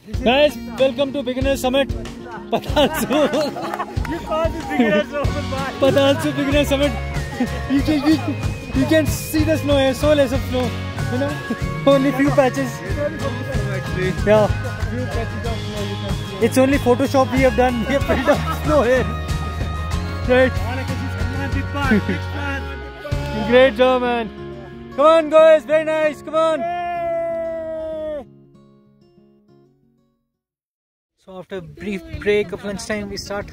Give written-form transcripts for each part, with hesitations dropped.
Guys, welcome to Beginner Summit, Patalsu. You call this Beginner Summit? Patalsu Beginner Summit. You can see the snow here, so less of snow. You know, only few patches. Yeah. Few patches of snow you can see. It's only Photoshop we have done. We have filled up snow here. Right. Great job, man. Come on, guys. Very nice. Come on. So after a brief break of lunchtime, we start.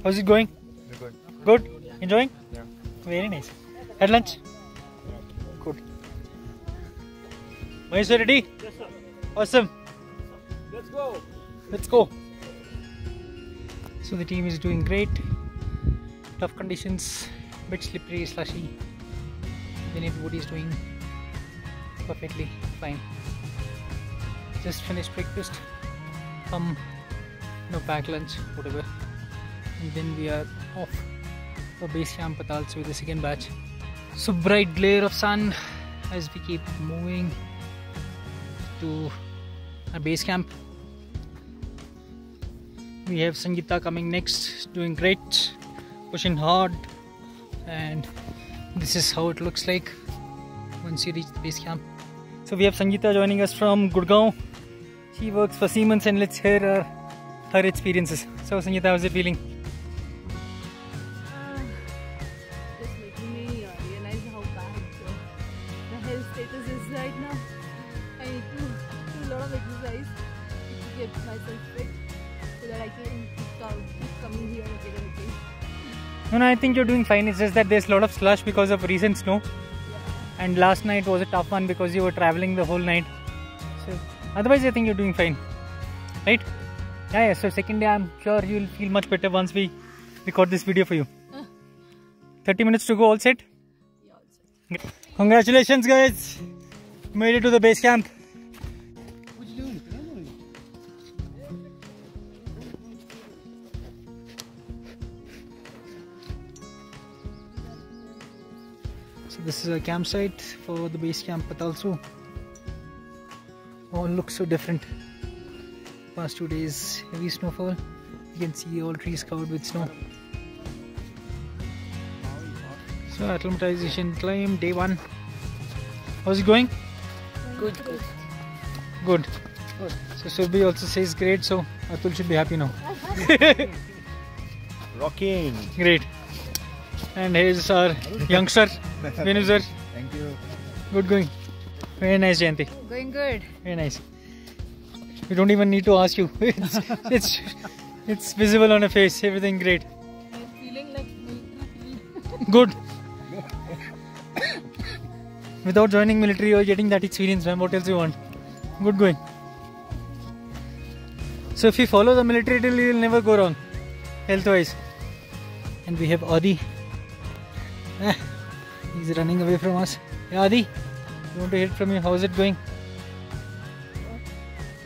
How's it going? Good. Good? Enjoying? Yeah. Very nice. Had lunch? Good. Mahesh, you ready? Yes, sir. Awesome. Let's go. Let's go. So the team is doing great. Tough conditions, bit slippery, slushy. Then everybody is doing perfectly fine. Just finished breakfast. Pack lunch, whatever. And then we are off for base camp Patalsu with the second batch. So bright glare of sun as we keep moving to our base camp. We have Sangeeta coming next, doing great, pushing hard, and this is how it looks like once you reach the base camp. So we have Sangeeta joining us from Gurgaon. She works for Siemens, and let's hear her experiences. So Sangeeta, how's it feeling? Just making me realize how bad the health status is right now. I need to do a lot of exercise to get myself fit so that I can keep coming here again and again. No, I think you're doing fine. It's just that there's a lot of slush because of recent snow. Yeah. And last night was a tough one because you were traveling the whole night. So otherwise I think you're doing fine. Right? Yeah, so second day I'm sure you'll feel much better once we record this video for you. 30 minutes to go, all set? Yeah, all set. Congratulations guys! Made it to the base camp. What you doing? So this is a campsite for the base camp Patalsu. All looks so different. Past 2 days heavy snowfall. You can see all trees covered with snow. So acclimatization climb day 1. How's it going? Good. Good. So Surbhi also says great, so Atul should be happy now. Rocking. Great. And here's our youngster, Venu sir. Thank you. Good going. Very nice, Jayanti. Going good. Very nice. We don't even need to ask you. It's visible on your face. Everything great. I'm feeling like military. Good. Without joining military, you're getting that experience, man. What else you want? Good going. So if you follow the military drill, you'll never go wrong, health-wise. And we have Adi. He's running away from us. Yeah, Adi, you want to hear from you? How's it going?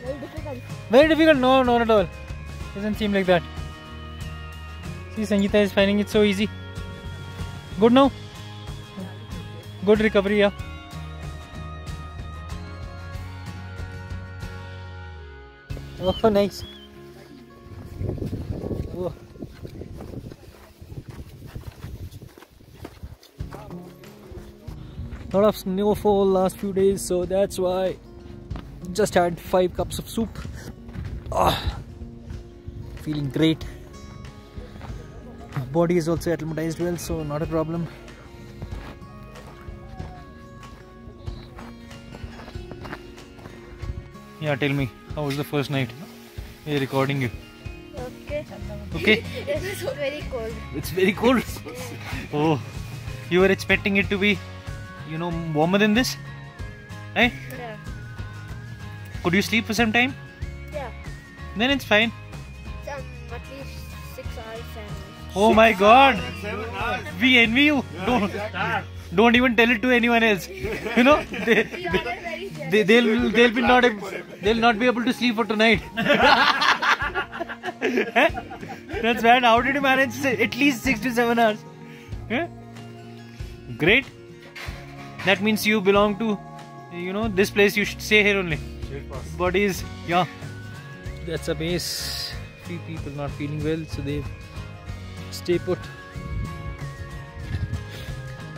Very difficult. Very difficult? No, not at all. Doesn't seem like that. See, Sangeeta is finding it so easy. Good now? Good recovery, yeah. Oh, nice. Oh. Lot of snowfall last few days, so that's why just had 5 cups of soup. Feeling great. Body is also acclimatized well, so not a problem. Yeah, tell me, how was the first night? We're recording you. Okay? It is very cold. It's very cold. Oh, you were expecting it to be, warmer than this? Right? Yeah. Could you sleep for some time? Yeah. Then it's fine. At least 6 hours. Oh my God! We envy you. Don't even tell it to anyone else. They'll not be able to sleep for tonight. That's bad. How did you manage at least 6 to 7 hours? Great. That means you belong to You know, this place you should stay here only. Bodies, yeah. That's a base. Few people not feeling well, so they stay put.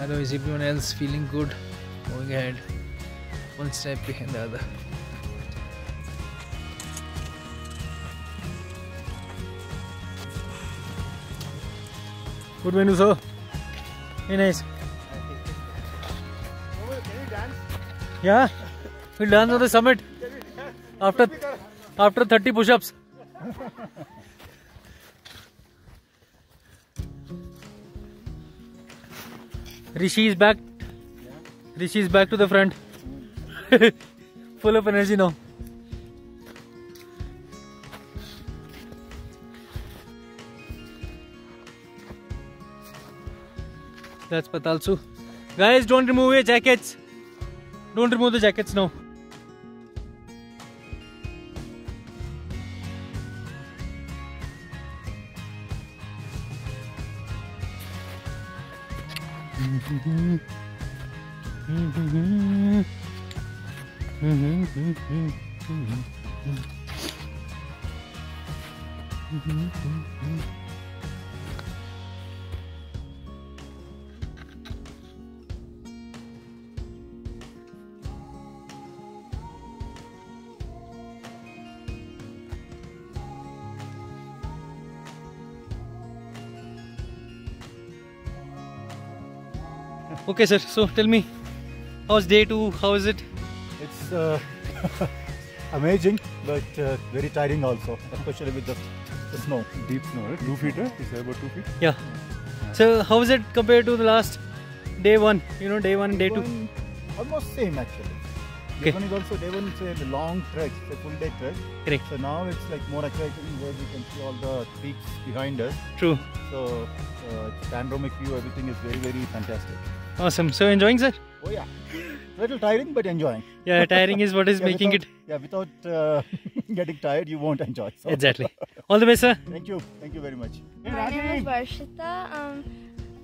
Otherwise, everyone else feeling good, going ahead, one step behind the other. Good menu, sir. Very nice. Can you dance? Yeah, we'll dance on the summit after 30 push-ups. Rishi is back. Rishi is back to the front. Full of energy now. That's Patalsu. Guys, don't remove your jackets. Don't remove the jackets now. Okay, sir. So tell me, how's day 2? How is it? It's amazing, but very tiring also, especially with the snow. Deep snow, right? 2 feet, right? You say about 2 feet? Yeah. So how is it compared to the last day 1? You know, day 1 and day 2. Almost same actually. Okay. Day 1 is also, day 1 is a long trek, it's a full day trek. Correct. So now it's like more exciting where we can see all the peaks behind us. True. So panoramic view, everything is very, very fantastic. Awesome. So enjoying, sir? Oh yeah. Little tiring, but enjoying. Yeah, tiring is what is Yeah, making without, it. Yeah, without getting tired, you won't enjoy. So. Exactly. All the best, sir. Thank you very much. My name is Varshita.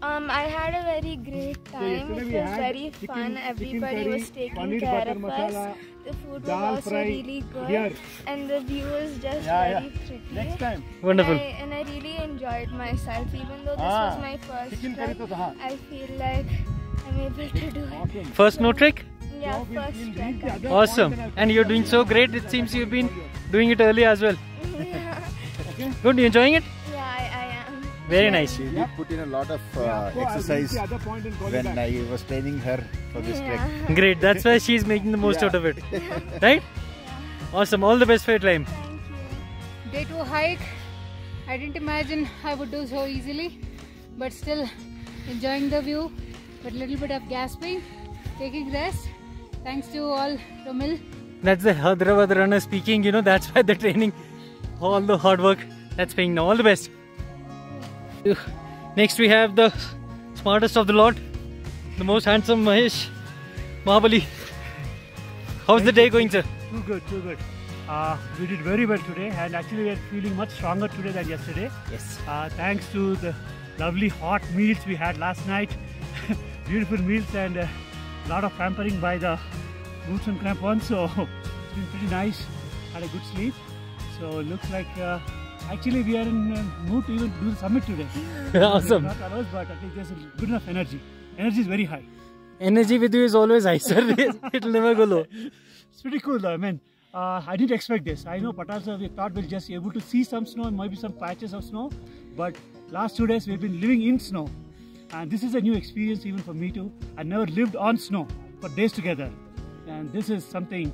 I had a very great time. It was very fun. Everybody was taking care of us. The food was also really good. And the view was just very pretty. Next time. Wonderful. And I really enjoyed myself. Even though this was my first trek, I feel like I'm able to do it. First snow trek? Yeah, first trek. Awesome. And you're doing so great. It seems you've been doing it early as well. Yeah, Good. You enjoying it? I am. Very nice. She did put in a lot of exercise when I was training her for this trek. Great. That's why she's making the most out of it. Right? Awesome. All the best for your climb. Thank you. Day 2 hike, I didn't imagine I would do so easily, but still enjoying the view, but a little bit of gasping, taking rest. Thanks to all Romil. That's the Hyderabad runner speaking, you know, that's why the training, all the hard work, that's paying now. All the best. Next we have the smartest of the lot, the most handsome Mahesh Mahabali. How's the day going, sir? Too good, too good. We did very well today, and actually we are feeling much stronger today than yesterday. Yes. Thanks to the lovely hot meals we had last night. Beautiful meals and a lot of pampering by the boots and crampons. So it's been pretty nice. Had a good sleep. So looks like actually we are in mood to even do the summit today. Awesome. Not ours, but I think there's good enough energy. Energy is very high. Energy with you is always high, sir. It'll never go low. It's pretty cool though. I mean, I didn't expect this. I know Patalsa, we thought we'll just be able to see some snow and maybe some patches of snow, but last 2 days we've been living in snow, and this is a new experience even for me too. I never lived on snow for days together, and this is something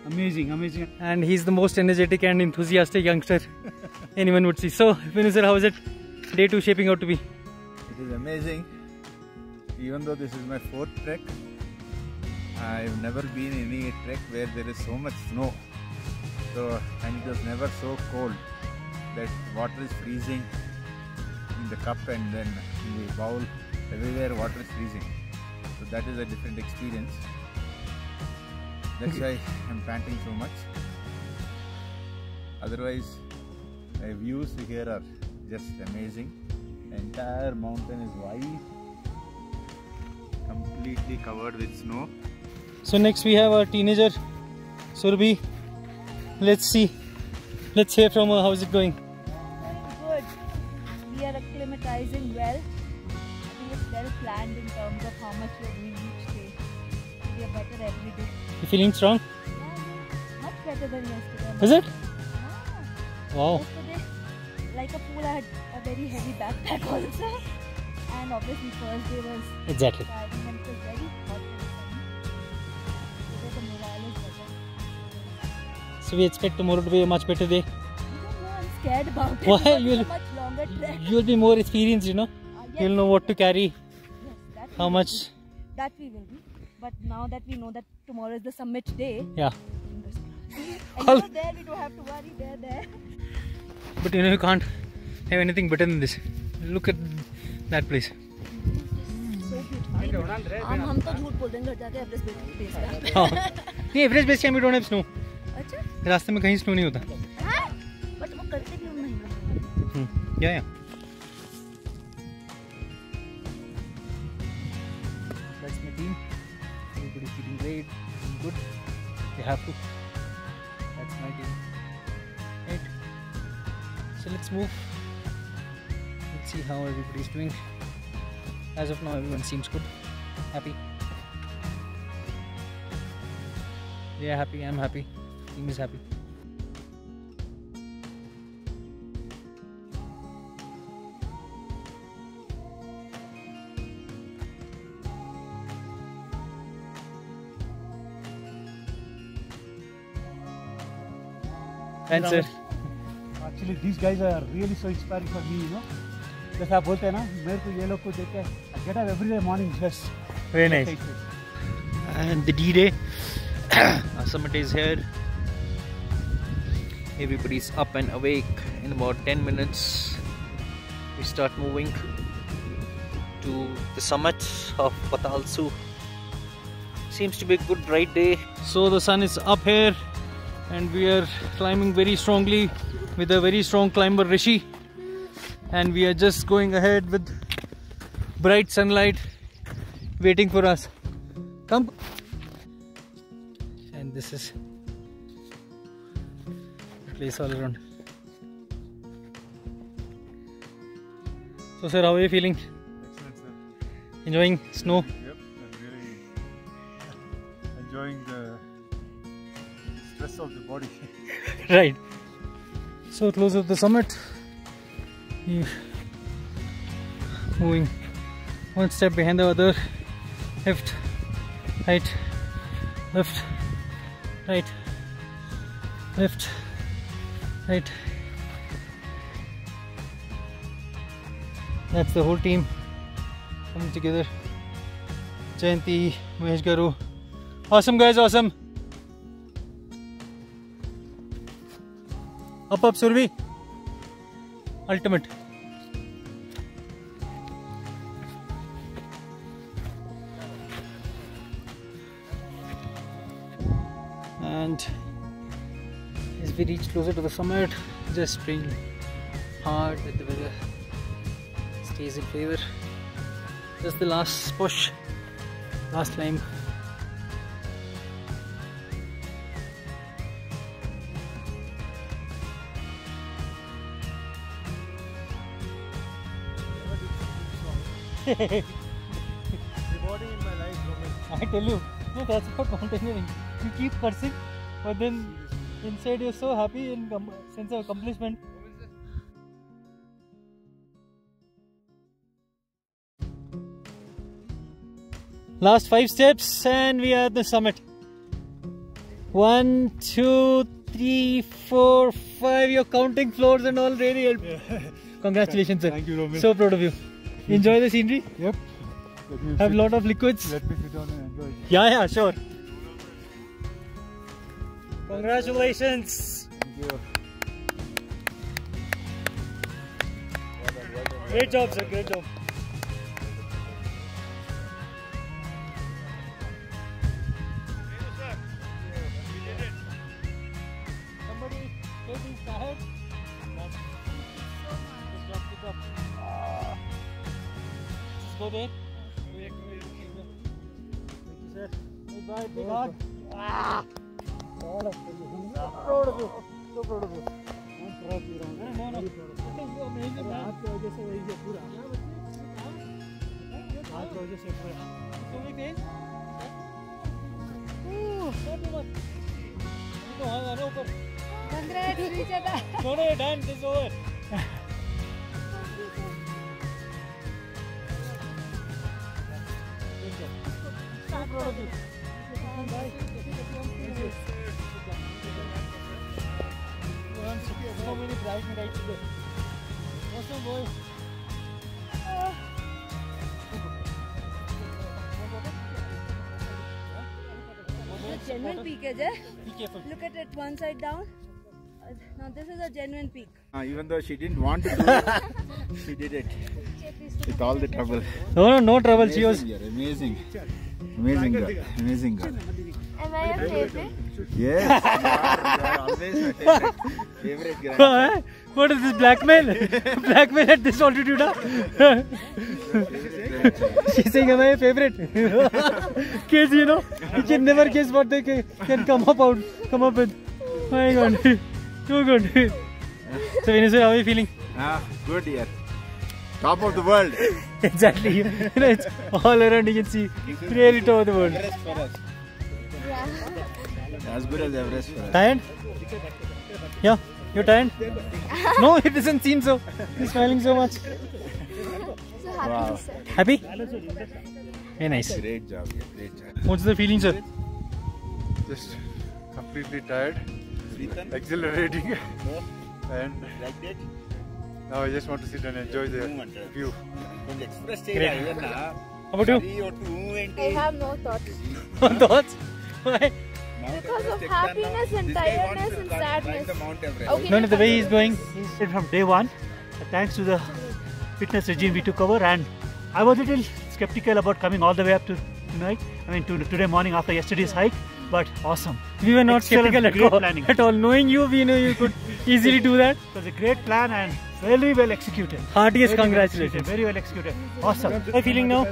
amazing, amazing. And he's the most energetic and enthusiastic youngster anyone would see. So, Vinu sir, how is it? Day 2 shaping out to be? It is amazing. Even though this is my 4th trek, I've never been in any trek where there is so much snow. So, and it was never so cold that water is freezing in the cup and then in the bowl. Everywhere water is freezing. So that is a different experience. That's why I'm panting so much. Otherwise, the views here are just amazing. The entire mountain is white, completely covered with snow. So next we have our teenager Surbhi. Let's see. Let's hear from her. How is it going? Good. We are acclimatizing well. I think it's well planned in terms of how much we are doing each day. We are better every day. You feeling strong? Yeah, much better than yesterday. Is it? Yeah. Wow. Yesterday, like a fool, I had a very heavy backpack also. And obviously first day was Exactly. tiring and it was very hot and sunny. Today the morale is better. So we expect tomorrow to be a much better day. I don't know, I'm scared about it. Why? Because You'll- it's a much longer trek. You'll be more experienced, you know. Yes, You'll know what to carry, yes, that how we much. will be. That we will be. But now that we know that tomorrow is the summit day, Yeah. fingers crossed. All- And there we don't have to worry, there. But you know, you can't have anything better than this. Look at that place. So beautiful. हम तो झूठ बोल देंगे घर जाके Everest base camp. हाँ. नहीं, Everest base camp में डोंट हैव स्नो. अच्छा? रास्ते में कहीं स्नो नहीं होता. हाँ? But वो करते भी उन महीनों में। Yeah. That's my team. Everybody's feeling great, feeling good. They have to. That's my team. Right. So let's move. Let's see how everybody's doing. As of now, everyone seems good, happy. They are happy. I'm happy. Team is happy. And sir. Actually, these guys are really so inspiring for me, you know. जैसे आप बोलते हैं ना, मेरे को ये लोग को देख के I get up every day morning just. Very nice. And the D-Day. Our summit is here. Everybody's up and awake. In about 10 minutes, we start moving to the summit of Patalsu. Seems to be a good bright day. So the sun is up here and we are climbing very strongly with a very strong climber Rishi. And we are just going ahead with bright sunlight waiting for us. Come. And this is the place all around. So sir, how are you feeling? Excellent, sir. Enjoying snow? Yep, I'm really enjoying the stress of the body. Right. So close of the summit. You moving one step behind the other. Left, right, left, right, left, right. That's the whole team coming together. Jayanti, Mahesh Garu. Awesome guys, awesome. Up, Survi. Ultimate. And as we reach closer to the summit, just praying hard that the weather stays in favor. Just the last push, last climb. Rewarding in my life, Roman. I tell you, no, that's about mountaineering. You keep cursing, but then inside you're so happy and sense of accomplishment. Last 5 steps and we are at the summit. 1, 2, 3, 4, 5. You're counting floors and all really. Congratulations, sir. Thank you, Roman. So proud of you. Enjoy the scenery. Yep. Have a lot of liquids. Let me sit down and enjoy. Yeah, sure. Congratulations. Thank you. Great job, sir. Great job. Somebody take his ahead. Just drop it up. Just go there. Thank you, sir. Great Bye, big hug. Ah. Proud of you. So proud of you. So proud of you. I'm proud of you. No. Amazing. आपकी वजह से वही है पूरा. आपकी वजह से पूरा. So many days. So much. No, I'm over. Congrats, each other. No, done. This is over. So proud of you. So many bright nights today. Awesome, boy. It's a genuine peak, Ajay. Be careful. Look at it, one side down. Now this is a genuine peak. Even though she didn't want to do it, she did it with all the trouble. No trouble. She was. Amazing. Amazing girl. Amazing girl. Am I your favorite? Yes, you are always my favorite. Favorite girl. What is this, blackmail? Blackmail at this altitude, huh? She's saying, am I a favorite? Kids, you know, you can never guess what they can come up with. My God, too good. So, Venezuela, how are you feeling? Good here. Top of the world. Exactly. You know, it's all around. You can see really top of the world. Everest for us. Yeah. As good as Everest for us. Tired? Yeah, you're tired? No, it doesn't seem so. You're smiling so much. So happy to see. Happy? Very nice. Great job. Yeah, great job. What's the feeling, sir? Just completely tired, exhilarating, and now I just want to sit and enjoy the view. Great. How about you? I have no thoughts. Thoughts? Why? Because of happiness and tiredness and sadness. Okay. No, the way he's going. He's from day one. Thanks to the fitness regime we took over, and I was a little skeptical about coming all the way up to tonight. I mean, to today morning after yesterday's hike, but awesome. We were not Excellent, skeptical great planning. at all. Knowing you, we know you could easily do that. It was a great plan and very well executed. Heartiest Very well congratulations. executed, very well executed. Awesome. How are you feeling now?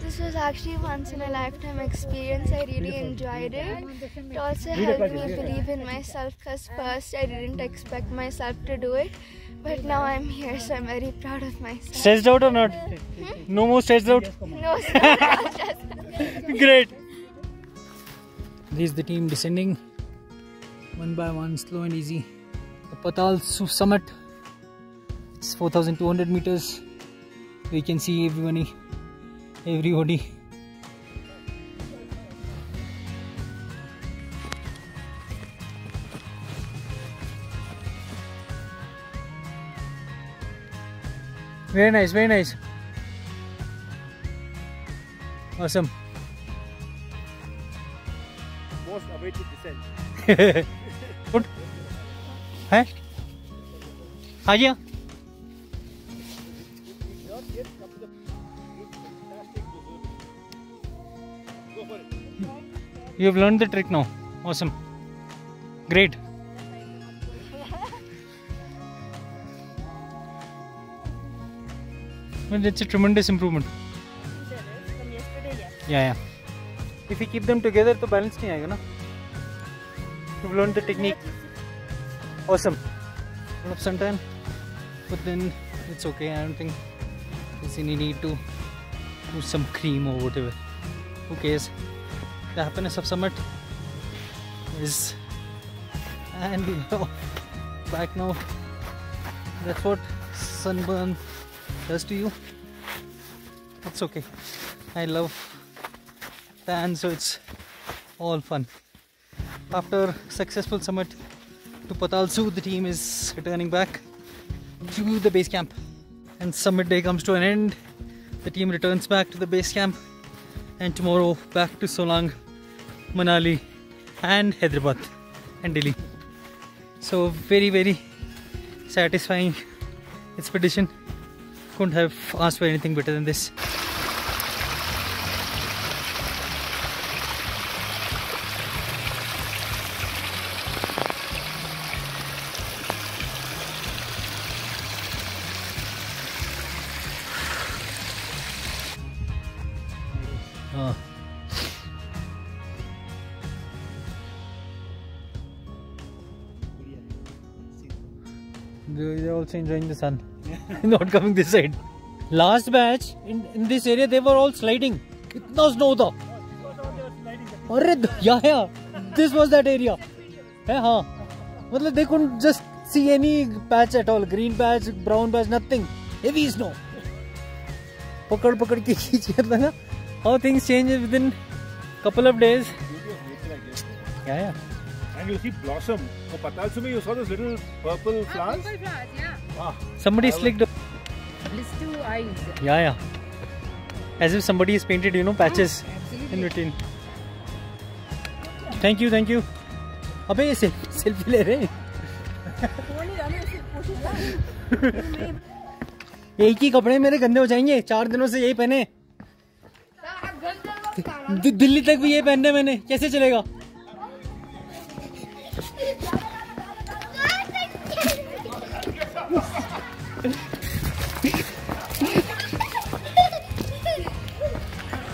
This was actually once in a lifetime experience. I really enjoyed it. It also helped me believe in myself because first I didn't expect myself to do it. But now I'm here, so I'm very proud of myself. Stressed out or not? No more stressed out? No, sir. Great. This is the team descending one by one, slow and easy. The Patal summit. It's 4,200 meters. We can see everybody. Very nice, very nice. Awesome. Most awaited descent. Good. Hey? Aja. You have learned the trick now. Awesome. Great. Well, it's a tremendous improvement. From yesterday, yes. Yeah. If we keep them together, the balance नहीं आएगा ना. You've learned the technique. Awesome. A lot of suntan, but then it's okay. I don't think there's any need to put some cream or whatever. Who cares? The happiness of summit is, and you know, back now. That's what sunburn does to you. It's okay. I love tan, so it's all fun. After successful summit to Patal Su, the team is returning back to the base camp, and summit day comes to an end. The team returns back to the base camp, and tomorrow back to Solang, Manali and Hyderabad and Delhi. So very, very satisfying expedition. Couldn't have asked for anything better than this. They're also enjoying the sun. Not coming this side. Last batch in this area, they were all sliding. Kitna snow tha. Yeah. This was that area. हाँ. मतलब they couldn't just see any patch at all. Green patch, brown patch, nothing. Heavy snow. पकड़ के खींचे ना. How things change within couple of days. Yeah. And you see blossom. So Patalsumi, you saw those little purple flowers? Purple flowers, yeah. Wow. Somebody slicked up. Blue eyes. Yeah. As if somebody has painted, patches in between. Thank you. अबे ये selfie ले रहे हैं. एक ही कपड़े मेरे गंदे हो जाएंगे. 4 दिनों से यही पहने. दिल्ली तक भी यही पहनने मैंने. कैसे चलेगा?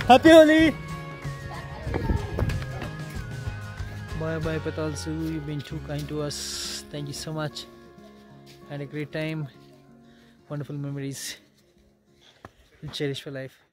Happy Holi! Bye Patalsu, you've been too kind to us. Thank you so much. Had a great time. Wonderful memories. We'll cherish for life.